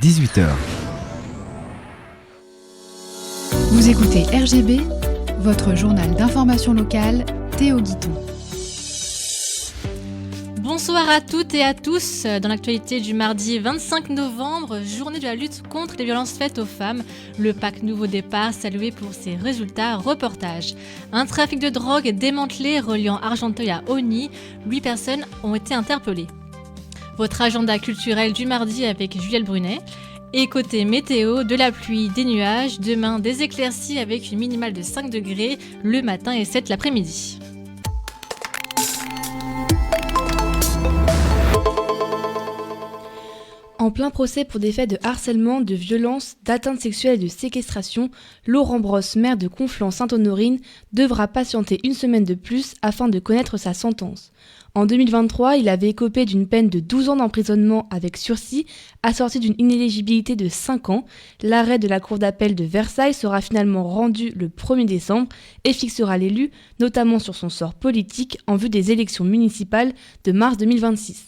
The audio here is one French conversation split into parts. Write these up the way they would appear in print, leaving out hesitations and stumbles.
18h. Vous écoutez RGB, votre journal d'information locale, Théo Guiton. Bonsoir à toutes et à tous. Dans l'actualité du mardi 25 novembre, journée de la lutte contre les violences faites aux femmes, le PAC Nouveau Départ salué pour ses résultats. Reportage. Un trafic de drogue démantelé reliant Argenteuil à Osny. 8 personnes ont été interpellées. Votre agenda culturel du mardi avec Juliette Brunet. Et côté météo, de la pluie, des nuages, demain des éclaircies avec une minimale de 5 degrés le matin et 7 l'après-midi. En plein procès pour des faits de harcèlement, de violence, d'atteinte sexuelle et de séquestration, Laurent Brosse, maire de Conflans-Sainte-Honorine, devra patienter une semaine de plus afin de connaître sa sentence. En 2023, il avait écopé d'une peine de 12 ans d'emprisonnement avec sursis, assortie d'une inéligibilité de 5 ans. L'arrêt de la Cour d'appel de Versailles sera finalement rendu le 1er décembre et fixera l'élu, notamment sur son sort politique, en vue des élections municipales de mars 2026.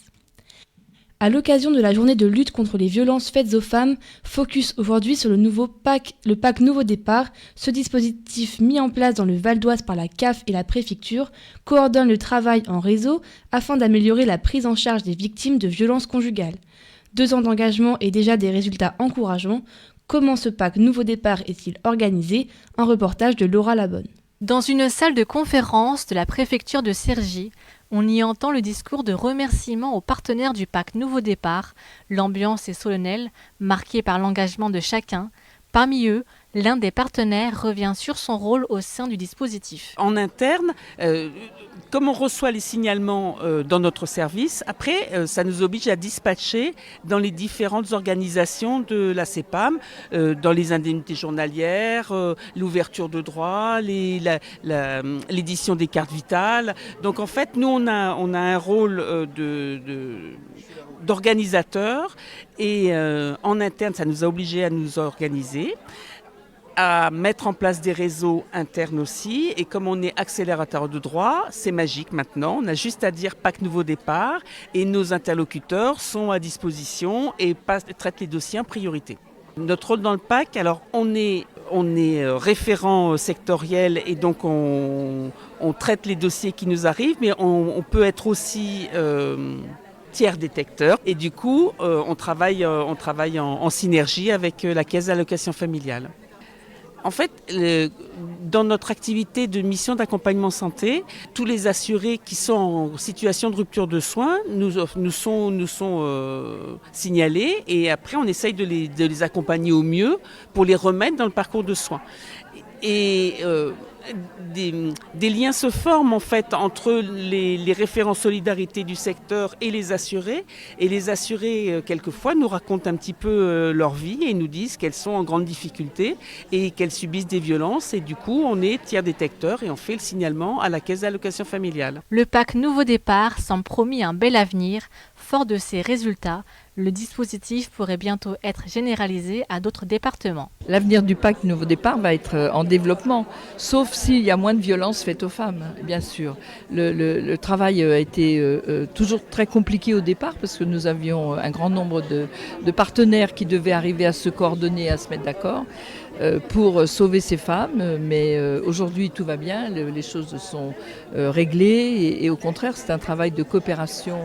À l'occasion de la journée de lutte contre les violences faites aux femmes, focus aujourd'hui sur le PAC Nouveau Départ. Ce dispositif mis en place dans le Val d'Oise par la CAF et la préfecture coordonne le travail en réseau afin d'améliorer la prise en charge des victimes de violences conjugales. 2 ans d'engagement et déjà des résultats encourageants. Comment ce PAC Nouveau Départ est-il organisé ? Un reportage de Laura Labonne. Dans une salle de conférence de la préfecture de Cergy, on y entend le discours de remerciement aux partenaires du PAC Nouveau Départ. L'ambiance est solennelle, marquée par l'engagement de chacun. Parmi eux, l'un des partenaires revient sur son rôle au sein du dispositif. En interne, comme on reçoit les signalements dans notre service, après, ça nous oblige à dispatcher dans les différentes organisations de la CEPAM, dans les indemnités journalières, l'ouverture de droits, l'édition des cartes vitales. Donc en fait, nous, on a un rôle d'organisateur et en interne, ça nous a obligés à nous organiser, à mettre en place des réseaux internes aussi. Et comme on est accélérateur de droit, c'est magique maintenant. On a juste à dire PAC Nouveau Départ et nos interlocuteurs sont à disposition et traitent les dossiers en priorité. Notre rôle dans le PAC, alors on est référent sectoriel et donc on traite les dossiers qui nous arrivent, mais on peut être aussi tiers détecteur et du coup on travaille en synergie avec la Caisse d'allocation familiale. En fait, dans notre activité de mission d'accompagnement santé, tous les assurés qui sont en situation de rupture de soins nous sont signalés et après on essaye de les accompagner au mieux pour les remettre dans le parcours de soins. Et des liens se forment en fait entre les référents solidarité du secteur et les assurés. Et les assurés, quelquefois, nous racontent un petit peu leur vie et nous disent qu'elles sont en grande difficulté et qu'elles subissent des violences. Et du coup, on est tiers détecteur et on fait le signalement à la Caisse d'allocation familiale. Le PAC Nouveau Départ semble promis un bel avenir. Fort de ses résultats, le dispositif pourrait bientôt être généralisé à d'autres départements. L'avenir du PAC Nouveau Départ va être en développement, sauf s'il y a moins de violences faites aux femmes, bien sûr. Le travail a été toujours très compliqué au départ parce que nous avions un grand nombre de partenaires qui devaient arriver à se coordonner, à se mettre d'accord pour sauver ces femmes. Mais aujourd'hui, tout va bien, les choses sont réglées et au contraire, c'est un travail de coopération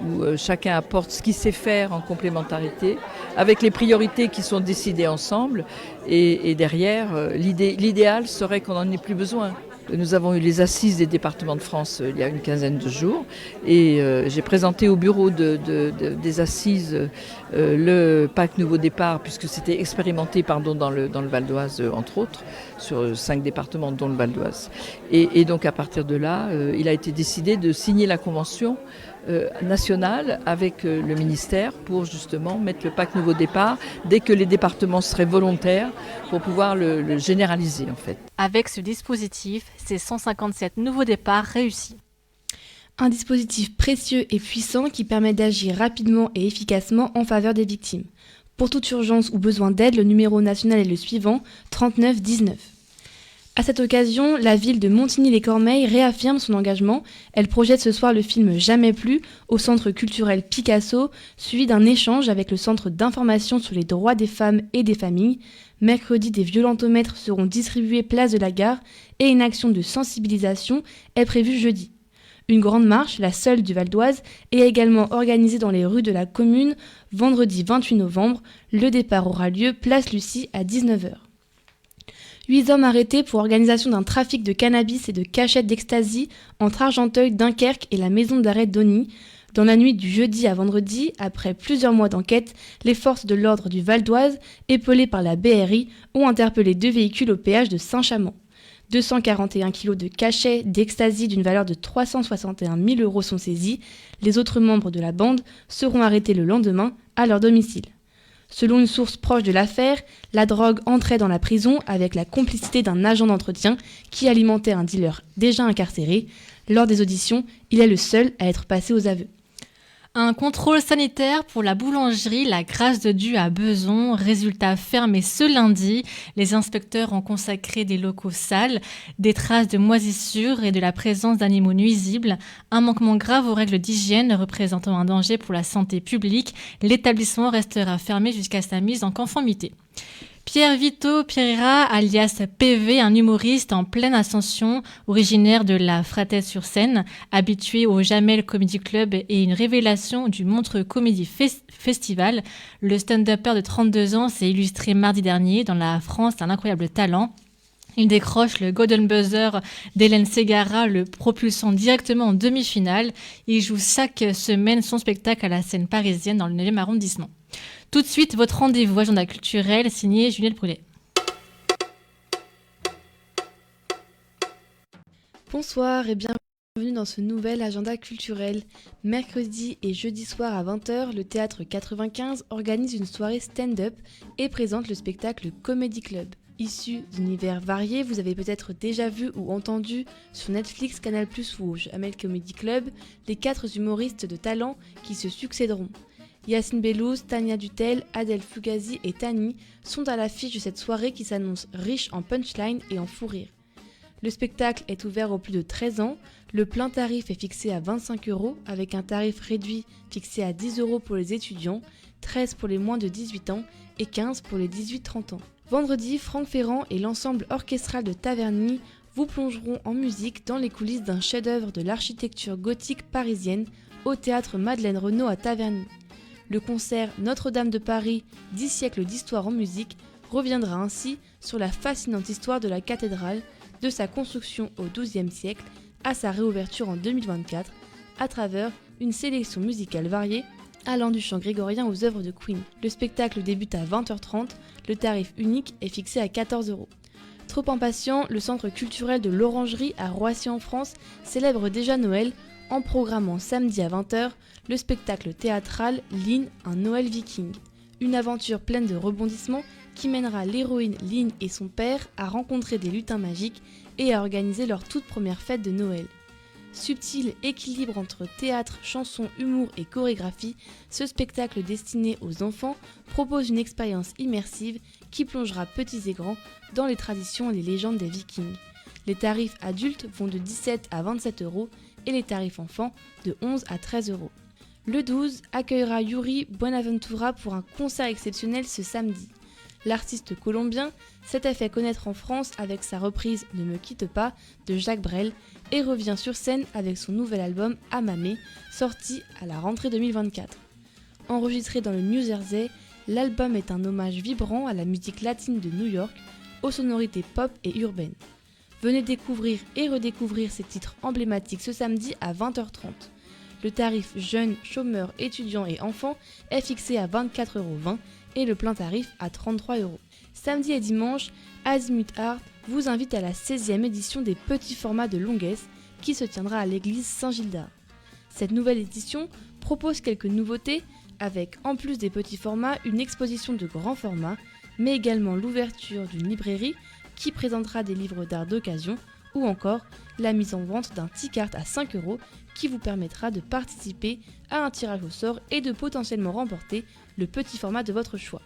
où chacun apporte ce qu'il sait faire en complémentarité, avec les priorités qui sont décidées ensemble. Et derrière, l'idéal serait qu'on n'en ait plus besoin. Nous avons eu les assises des départements de France il y a une quinzaine de jours et j'ai présenté au bureau des assises le PAC Nouveau Départ puisque c'était expérimenté dans le Val d'Oise entre autres, sur 5 départements dont le Val d'Oise. Et donc à partir de là, il a été décidé de signer la convention nationale avec le ministère pour justement mettre le PAC Nouveau Départ dès que les départements seraient volontaires pour pouvoir le généraliser en fait. Avec ce dispositif, c'est 157 nouveaux départs réussis. Un dispositif précieux et puissant qui permet d'agir rapidement et efficacement en faveur des victimes. Pour toute urgence ou besoin d'aide, le numéro national est le suivant, 39 19. À cette occasion, la ville de Montigny-les-Cormeilles réaffirme son engagement. Elle projette ce soir le film Jamais plus au Centre culturel Picasso, suivi d'un échange avec le Centre d'information sur les droits des femmes et des familles. Mercredi, des violentomètres seront distribués place de la Gare et une action de sensibilisation est prévue jeudi. Une grande marche, la seule du Val d'Oise, est également organisée dans les rues de la commune vendredi 28 novembre. Le départ aura lieu place Lucie à 19h. 8 hommes arrêtés pour organisation d'un trafic de cannabis et de cachettes d'ecstasy entre Argenteuil, Dunkerque et la maison d'arrêt d'Ony. Dans la nuit du jeudi à vendredi, après plusieurs mois d'enquête, les forces de l'ordre du Val d'Oise, épaulées par la BRI, ont interpellé 2 véhicules au péage de Saint-Chamond. 241 kilos de cachets d'ecstasy d'une valeur de 361 000 € sont saisis. Les autres membres de la bande seront arrêtés le lendemain à leur domicile. Selon une source proche de l'affaire, la drogue entrait dans la prison avec la complicité d'un agent d'entretien qui alimentait un dealer déjà incarcéré. Lors des auditions, il est le seul à être passé aux aveux. Un contrôle sanitaire pour la boulangerie La Grâce de Dieu à Besançon. Résultat fermé ce lundi. Les inspecteurs ont consacré des locaux sales, des traces de moisissures et de la présence d'animaux nuisibles. Un manquement grave aux règles d'hygiène représentant un danger pour la santé publique. L'établissement restera fermé jusqu'à sa mise en conformité. Pierre Vito Pereira, alias PV, un humoriste en pleine ascension, originaire de la Fratette-sur-Seine, habitué au Jamel Comedy Club et une révélation du Montreux Comedy Festival. Le stand-upper de 32 ans s'est illustré mardi dernier dans La France un incroyable talent. Il décroche le Golden Buzzer d'Hélène Ségara, le propulsant directement en demi-finale. Il joue chaque semaine son spectacle à la scène parisienne dans le 9e arrondissement. Tout de suite, votre rendez-vous agenda culturel signé Juliette Brulet. Bonsoir et bienvenue dans ce nouvel agenda culturel. Mercredi et jeudi soir à 20h, le Théâtre 95 organise une soirée stand-up et présente le spectacle Comedy Club. Issu d'univers variés, vous avez peut-être déjà vu ou entendu sur Netflix, Canal+ ou au Jamel Comedy Club les 4 humoristes de talent qui se succéderont. Yacine Bellouz, Tania Dutel, Adèle Fugazi et Tani sont à l'affiche de cette soirée qui s'annonce riche en punchline et en fou rire. Le spectacle est ouvert aux plus de 13 ans, le plein tarif est fixé à 25 € avec un tarif réduit fixé à 10 € pour les étudiants, 13 pour les moins de 18 ans et 15 pour les 18-30 ans. Vendredi, Franck Ferrand et l'ensemble orchestral de Taverny vous plongeront en musique dans les coulisses d'un chef-d'œuvre de l'architecture gothique parisienne au théâtre Madeleine Renaud à Taverny. Le concert Notre-Dame de Paris, 10 siècles d'histoire en musique, reviendra ainsi sur la fascinante histoire de la cathédrale, de sa construction au XIIe siècle à sa réouverture en 2024, à travers une sélection musicale variée allant du chant grégorien aux œuvres de Queen. Le spectacle débute à 20h30, le tarif unique est fixé à 14 €. Trop impatient, le centre culturel de l'Orangerie à Roissy en France célèbre déjà Noël en programmant samedi à 20h le spectacle théâtral Lynn, un Noël viking. Une aventure pleine de rebondissements qui mènera l'héroïne Lynn et son père à rencontrer des lutins magiques et à organiser leur toute première fête de Noël. Subtil équilibre entre théâtre, chanson, humour et chorégraphie, ce spectacle destiné aux enfants propose une expérience immersive qui plongera petits et grands dans les traditions et les légendes des Vikings. Les tarifs adultes vont de 17 à 27 € et les tarifs enfants de 11 à 13 €. Le 12 accueillera Yuri Buenaventura pour un concert exceptionnel ce samedi. L'artiste colombien s'était fait connaître en France avec sa reprise Ne me quitte pas de Jacques Brel et revient sur scène avec son nouvel album Amame, sorti à la rentrée 2024. Enregistré dans le New Jersey, l'album est un hommage vibrant à la musique latine de New York, aux sonorités pop et urbaines. Venez découvrir et redécouvrir ces titres emblématiques ce samedi à 20h30. Le tarif jeunes, chômeurs, étudiants et enfants est fixé à 24,20 € et le plein tarif à 33 €. Samedi et dimanche, Azimut Art vous invite à la 16e édition des petits formats de Longuesse qui se tiendra à l'église Saint-Gildard. Cette nouvelle édition propose quelques nouveautés avec, en plus des petits formats, une exposition de grand format, mais également l'ouverture d'une librairie qui présentera des livres d'art d'occasion ou encore la mise en vente d'un T-cart à 5 € qui vous permettra de participer à un tirage au sort et de potentiellement remporter le petit format de votre choix.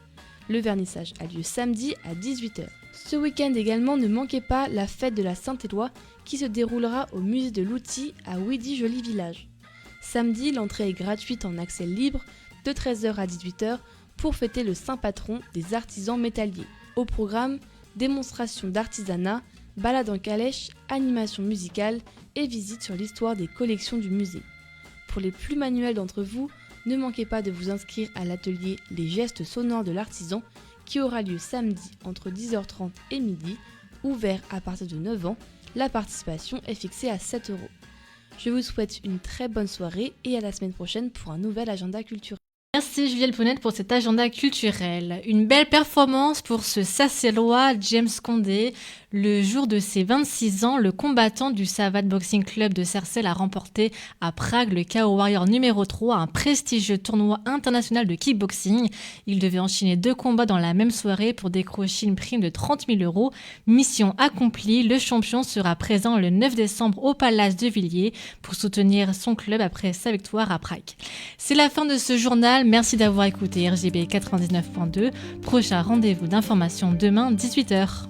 Le vernissage a lieu samedi à 18h. Ce week-end également, ne manquez pas la fête de la Saint-Éloi qui se déroulera au musée de l'outil à Ouidy Joli Village. Samedi, l'entrée est gratuite en accès libre de 13h à 18h pour fêter le saint patron des artisans métalliers. Au programme, démonstration d'artisanat, balade en calèche, animation musicale et visite sur l'histoire des collections du musée. Pour les plus manuels d'entre vous, ne manquez pas de vous inscrire à l'atelier Les gestes sonores de l'artisan qui aura lieu samedi entre 10h30 et midi, ouvert à partir de 9 ans. La participation est fixée à 7 €. Je vous souhaite une très bonne soirée et à la semaine prochaine pour un nouvel agenda culturel. Merci Juliette Ponette pour cet agenda culturel. Une belle performance pour ce Sasselois James Condé. Le jour de ses 26 ans, le combattant du Savate Boxing Club de Sarcelles a remporté à Prague le KO Warrior numéro 3, un prestigieux tournoi international de kickboxing. Il devait enchaîner 2 combats dans la même soirée pour décrocher une prime de 30 000 €. Mission accomplie, le champion sera présent le 9 décembre au Palace de Villiers pour soutenir son club après sa victoire à Prague. C'est la fin de ce journal. Merci d'avoir écouté RGB 99.2. Prochain rendez-vous d'information demain 18h.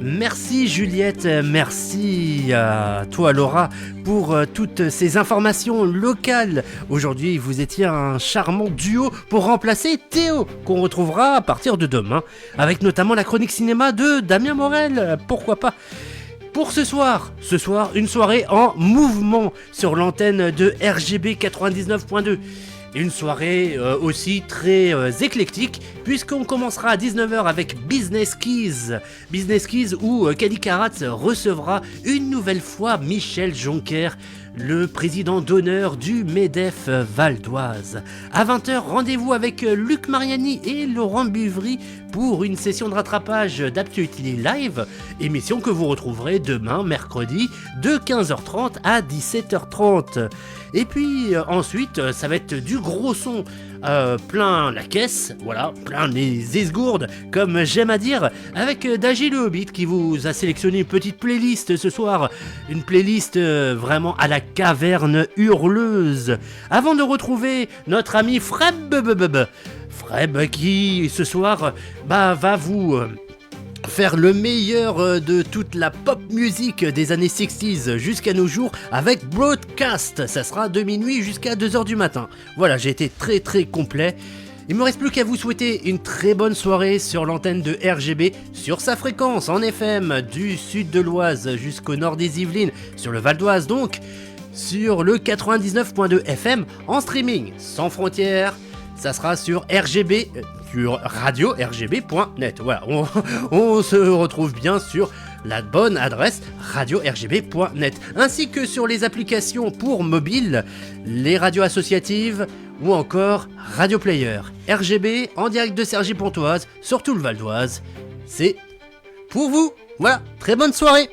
Merci Juliette, merci à toi Laura pour toutes ces informations locales. Aujourd'hui, vous étiez un charmant duo pour remplacer Théo, qu'on retrouvera à partir de demain, avec notamment la chronique cinéma de Damien Morel, pourquoi pas. Pour ce soir, une soirée en mouvement sur l'antenne de RGB 99.2. Une soirée aussi très éclectique, puisqu'on commencera à 19h avec Business Keys. Business Keys où Cady Karatz recevra une nouvelle fois Michel Jonker, le président d'honneur du MEDEF Val d'Oise. À 20h, rendez-vous avec Luc Mariani et Laurent Buvry pour une session de rattrapage d'Actualité Live, émission que vous retrouverez demain, mercredi, de 15h30 à 17h30. Et puis ensuite, ça va être du gros son, plein la caisse, voilà, plein les esgourdes, comme j'aime à dire, avec Dagy le Hobbit qui vous a sélectionné une petite playlist ce soir, une playlist vraiment à la caverne hurleuse. Avant de retrouver notre ami Freb qui ce soir va vous faire le meilleur de toute la pop musique des années 60s jusqu'à nos jours avec Broadcast. Ça sera de minuit jusqu'à 2h du matin. Voilà, j'ai été très très complet. Il me reste plus qu'à vous souhaiter une très bonne soirée sur l'antenne de RGB, sur sa fréquence en FM du sud de l'Oise jusqu'au nord des Yvelines, sur le Val d'Oise donc, sur le 99.2 FM en streaming sans frontières. Ça sera sur RGB, sur radio rgb.net. Voilà, on se retrouve bien sur la bonne adresse radio rgb.net, ainsi que sur les applications pour mobile, les radios associatives ou encore Radio Player. RGB en direct de Cergy-Pontoise, sur tout le Val d'Oise. C'est pour vous. Voilà, très bonne soirée.